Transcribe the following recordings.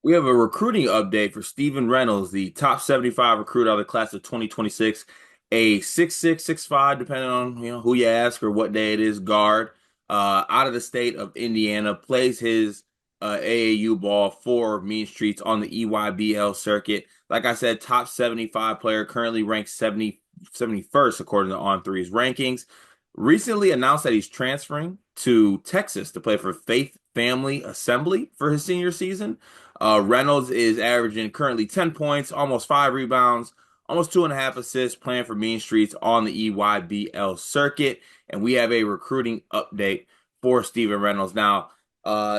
We have a recruiting update for Steven Reynolds, the top 75 recruit out of the class of 2026, a 6'6", 6'5", depending on who you ask or what day it is, guard, out of the state of Indiana, plays his AAU ball for Mean Streets on the EYBL circuit. Like I said, top 75 player, currently ranked 71st according to On3's rankings. Recently announced that he's transferring to Texas to play for Faith Family Assembly for his senior season. Reynolds is averaging currently 10 points, almost 5 rebounds, almost 2.5 assists, playing for Mean Streets on the EYBL circuit. And we have a recruiting update for Steven Reynolds. Now,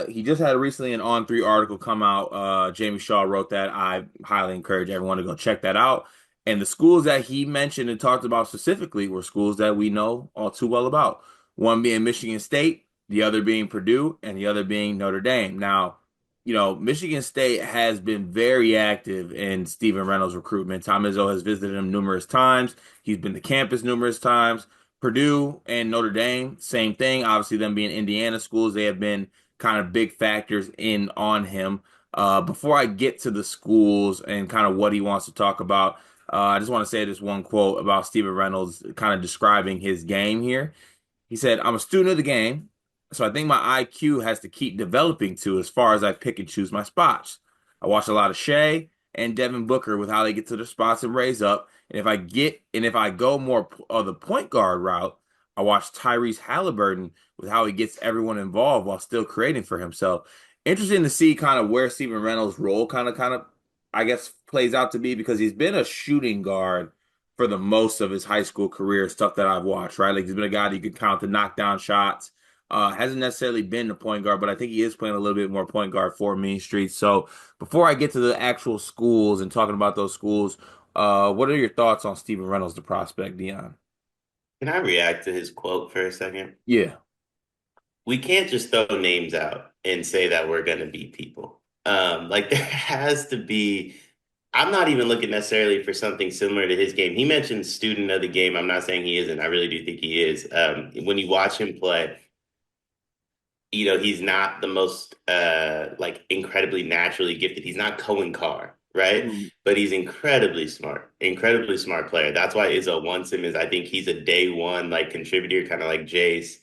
he just had recently an On3 article come out. Jamie Shaw wrote that. I highly encourage everyone to go check that out. And the schools that he mentioned and talked about specifically were schools that we know all too well about. One being Michigan State, the other being Purdue, and the other being Notre Dame. Now, Michigan State has been very active in Steven Reynolds' recruitment. Tom Izzo has visited him numerous times. He's been to campus numerous times. Purdue and Notre Dame, same thing. Obviously, them being Indiana schools, they have been kind of big factors in on him. Before I get to the schools and kind of what he wants to talk about, I just want to say this one quote about Steven Reynolds, kind of describing his game here. He said, "I'm a student of the game, so I think my IQ has to keep developing too as far as I pick and choose my spots. I watch a lot of Shea and Devin Booker with how they get to their spots and raise up. And if I go more of the point guard route, I watch Tyrese Halliburton with how he gets everyone involved while still creating for himself. Interesting to see kind of where Steven Reynolds' role kind of, I guess, plays out to be because he's been a shooting guard for the most of his high school career, stuff that I've watched, right? Like he's been a guy that you could count to knock down shots. Hasn't necessarily been the point guard, but I think he is playing a little bit more point guard for Mean Streets. So before I get to the actual schools and talking about those schools, what are your thoughts on Steven Reynolds, the prospect, Dion? Can I react to his quote for a second? Yeah. We can't just throw names out and say that we're going to beat people. Like there has to be. I'm not even looking necessarily for something similar to his game. He mentioned student of the game. I'm not saying he isn't. I really do think he is. When you watch him play, he's not the most like incredibly naturally gifted. He's not Cohen Carr, right? Mhm. But he's incredibly smart player. That's why Izzo wants him. Is I think he's a day one like contributor, kind of like Jace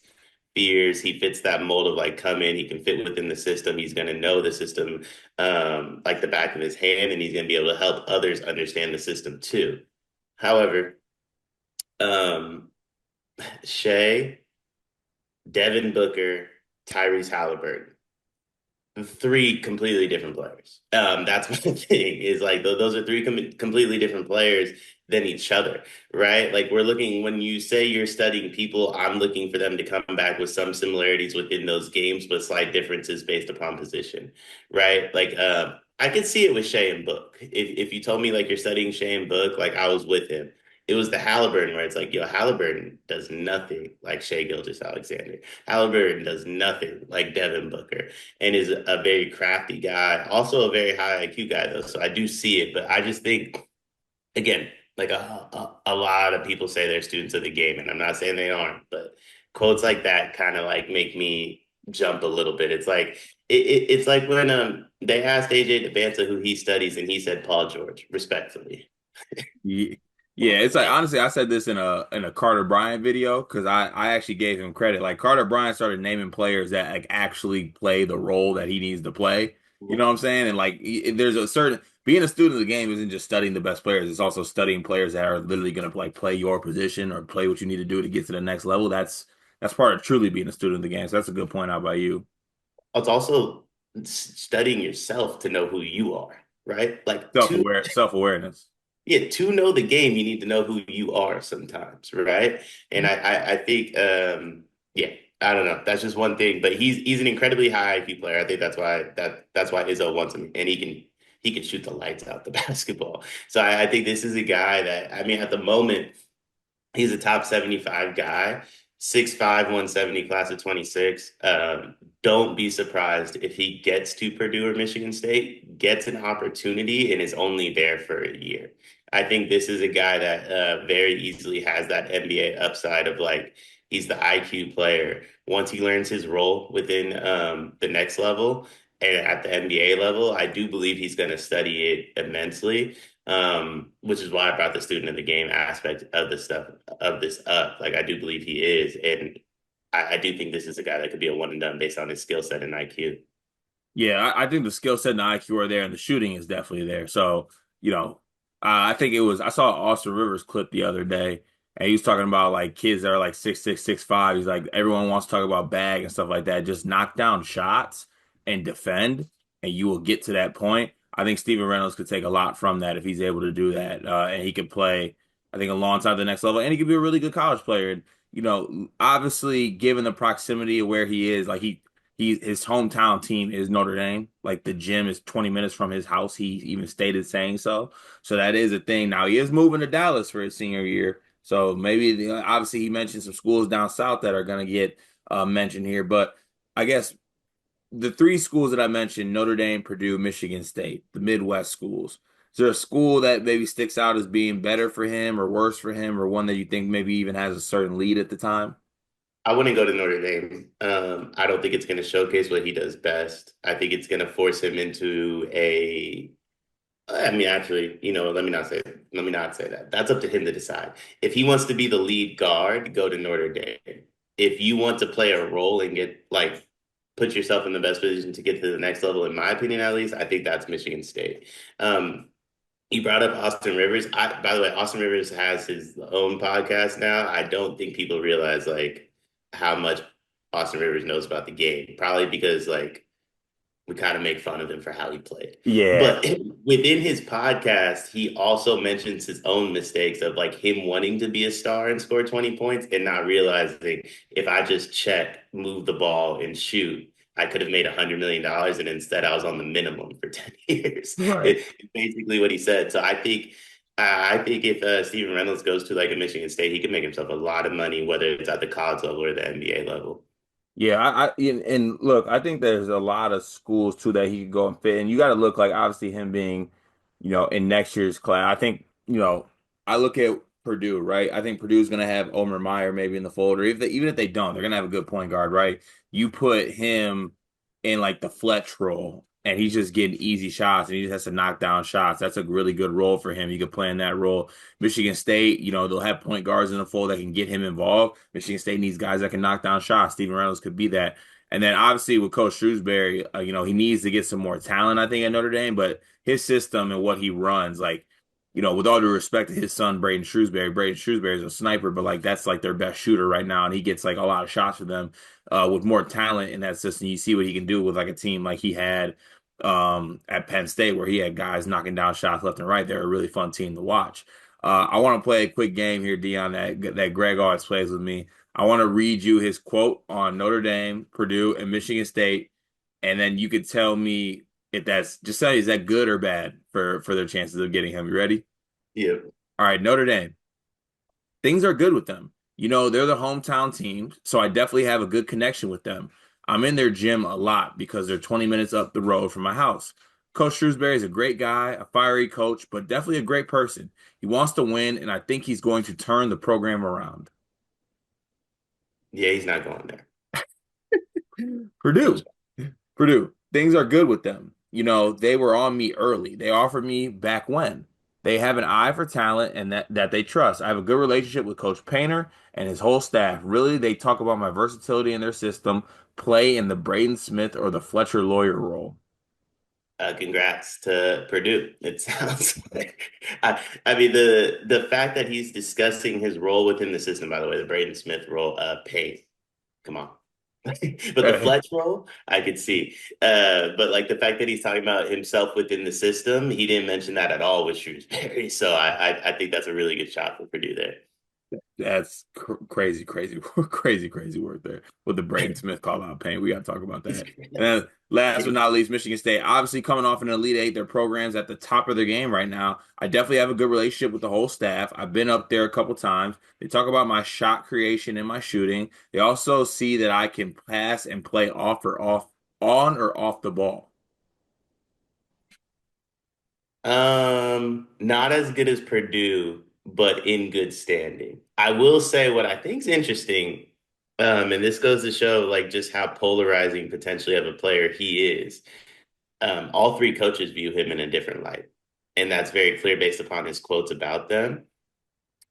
Spears. He fits that mold of like come in, he can fit within the system. He's going to know the system like the back of his hand, and he's going to be able to help others understand the system too. However, um, Shea, Devin Booker, Tyrese Halliburton, three completely different players. That's my thing is like those are three completely different players than each other, right? Like we're looking when you say you're studying people, I'm looking for them to come back with some similarities within those games, but slight differences based upon position, right? Like I could see it with Shea and Book. If you told me like you're studying Shea and Book, like I was with him. It was the Halliburton where it's like, yo, Halliburton does nothing like Shea Gilgeous-Alexander. Halliburton does nothing like Devin Booker and is a very crafty guy, also a very high IQ guy though. So I do see it, but I just think again, like a lot of people say they're students of the game, and I'm not saying they aren't, but quotes like that kind of like make me jump a little bit. It's like when they asked AJ Devanza who he studies, and he said Paul George, respectfully. Yeah, yeah, it's like honestly, I said this in a Carter Bryant video because I actually gave him credit. Like Carter Bryant started naming players that like actually play the role that he needs to play. You know what I'm saying? And like, there's a certain being a student of the game isn't just studying the best players; it's also studying players that are literally going to like play your position or play what you need to do to get to the next level. That's part of truly being a student of the game. So that's a good point out by you. It's also studying yourself to know who you are, right? Like Self-awareness. yeah, to know the game, you need to know who you are sometimes, right? And I think yeah, I don't know. That's just one thing. But he's an incredibly high IQ player. I think that's why Izzo wants him, and he can shoot the lights out the basketball. So I think this is a guy that I mean at the moment he's a top 75 guy, 6'5", 170, class of 26. Don't be surprised if he gets to Purdue or Michigan State, gets an opportunity, and is only there for a year. I think this is a guy that very easily has that NBA upside of like he's the IQ player. Once he learns his role within the next level, and at the NBA level, I do believe he's going to study it immensely. Which is why I brought the student of the game aspect of this stuff of this up. Like I do believe he is, and I do think this is a guy that could be a one and done based on his skill set and IQ. Yeah, I think the skill set and the IQ are there, and the shooting is definitely there. So, you know, I think it was. I saw Austin Rivers clip the other day, and he was talking about like kids that are like 6'6", 6'5". He's like, everyone wants to talk about bag and stuff like that. Just knock down shots and defend, and you will get to that point. I think Steven Reynolds could take a lot from that if he's able to do that, and he could play, I think, alongside the next level, and he could be a really good college player. And obviously, given the proximity of where he is, like his hometown team is Notre Dame. Like the gym is 20 minutes from his house. He even stated saying so. So that is a thing. Now he is moving to Dallas for his senior year. So maybe obviously he mentioned some schools down south that are going to get mentioned here. But I guess the three schools that I mentioned, Notre Dame, Purdue, Michigan State, the Midwest schools. Is there a school that maybe sticks out as being better for him or worse for him, or one that you think maybe even has a certain lead at the time? I wouldn't go to Notre Dame. I don't think it's going to showcase what he does best. I think it's going to force him into a. I mean, actually, let me not say that. That's up to him to decide. If he wants to be the lead guard, go to Notre Dame. If you want to play a role and get like put yourself in the best position to get to the next level, in my opinion, at least, I think that's Michigan State. Um, you brought up Austin Rivers. By the way, Austin Rivers has his own podcast now. I don't think people realize like how much Austin Rivers knows about the game. Probably because like we kind of make fun of him for how he played. Yeah. But within his podcast, he also mentions his own mistakes of like him wanting to be a star and score 20 points and not realizing if I just check, move the ball, and shoot, I could have made $100 million. And instead, I was on the minimum for 10 years. Right. It's basically what he said. So I think if Steven Reynolds goes to like a Michigan State, he can make himself a lot of money, whether it's at the college level or the NBA level. Yeah, and look, I think there's a lot of schools too that he could go and fit. And you got to look like obviously him being, in next year's class. I think, I look at Purdue, right? I think Purdue's going to have Omer Meyer maybe in the fold, or even if they don't, they're going to have a good point guard, right? You put him in like the flex role, and he's just getting easy shots, and he just has to knock down shots. That's a really good role for him. He could play in that role. Michigan State, they'll have point guards in the fold that can get him involved. Michigan State needs guys that can knock down shots. Steven Reynolds could be that. And then obviously with Coach Shrewsbury, he needs to get some more talent, I think, at Notre Dame. But his system and what he runs, like, with all due respect to his son, Braden Shrewsbury is a sniper, but like that's like their best shooter right now. And he gets like a lot of shots for them with more talent in that system. You see what he can do with like a team like he had at Penn State, where he had guys knocking down shots left and right. They're a really fun team to watch. I want to play a quick game here, Dion, that Greg always plays with me. I want to read you his quote on Notre Dame, Purdue, and Michigan State, and then you could tell me if that's just tell me is that good or bad for their chances of getting him. You ready? Yeah. All right, Notre Dame. Things are good with them. They're the hometown team, so I definitely have a good connection with them. I'm in their gym a lot because they're 20 minutes up the road from my house. Coach Shrewsbury is a great guy, a fiery coach, but definitely a great person. He wants to win, and I think he's going to turn the program around. Yeah, he's not going there. No. Purdue. Purdue, things are good with them. They were on me early. They offered me back when. They have an eye for talent and that they trust. I have a good relationship with Coach Painter and his whole staff. Really, they talk about my versatility in their system, play in the Braden Smith or the Fletcher Lawyer role. Congrats to Purdue. It sounds like I mean the fact that he's discussing his role within the system, by the way, the Braden Smith role, pain. Come on. But the Fletch role, I could see. But like the fact that he's talking about himself within the system, he didn't mention that at all with Shrewsbury. So I think that's a really good shot for Purdue there. That's crazy, crazy, crazy, crazy work there with the Braden Smith call out pain. We got to talk about that. And then last but not least, Michigan State, obviously coming off an Elite Eight, their program's at the top of their game right now. I definitely have a good relationship with the whole staff. I've been up there a couple times. They talk about my shot creation and my shooting. They also see that I can pass and play on or off the ball. Not as good as Purdue, but in good standing. I will say what I think is interesting, and this goes to show like just how polarizing potentially of a player he is. all three coaches view him in a different light, and that's very clear based upon his quotes about them.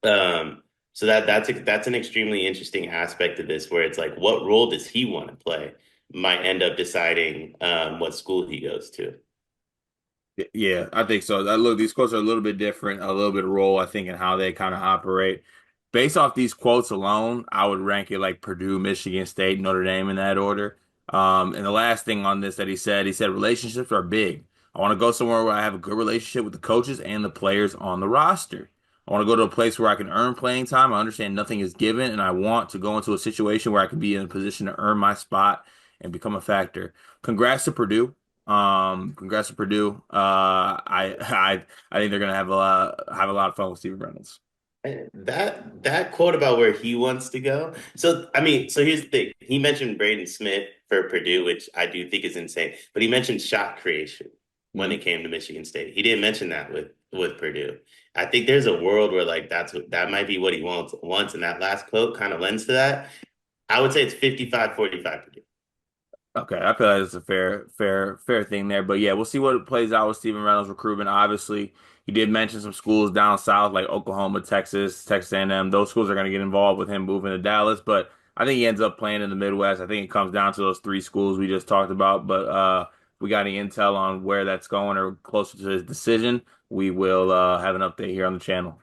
So that's an extremely interesting aspect of this, where it's like, what role does he want to play? Might end up deciding what school he goes to. Yeah, I think so. Look, these quotes are a little bit different, a little bit of role, I think, in how they kind of operate. Based off these quotes alone, I would rank it like Purdue, Michigan State, Notre Dame in that order. And the last thing on this that he said relationships are big. I want to go somewhere where I have a good relationship with the coaches and the players on the roster. I want to go to a place where I can earn playing time. I understand nothing is given, and I want to go into a situation where I can be in a position to earn my spot and become a factor. Congrats to Purdue. Congrats to Purdue. I think they're gonna have a lot of fun with Steven Reynolds. That quote about where he wants to go. So I mean, so here's the thing. He mentioned Braden Smith for Purdue, which I do think is insane. But he mentioned shot creation when Mhm. it came to Michigan State. He didn't mention that with Purdue. I think there's a world where like that might be what he wants, and that last quote kind of lends to that. I would say it's 55-45 Purdue. Okay, I feel like it's a fair thing there. But yeah, we'll see what plays out with Steven Reynolds recruitment. Obviously, he did mention some schools down south like Oklahoma, Texas, Texas A&M. Those schools are going to get involved with him moving to Dallas. But I think he ends up playing in the Midwest. I think it comes down to those three schools we just talked about. But if we got any intel on where that's going or closer to his decision, we will have an update here on the channel.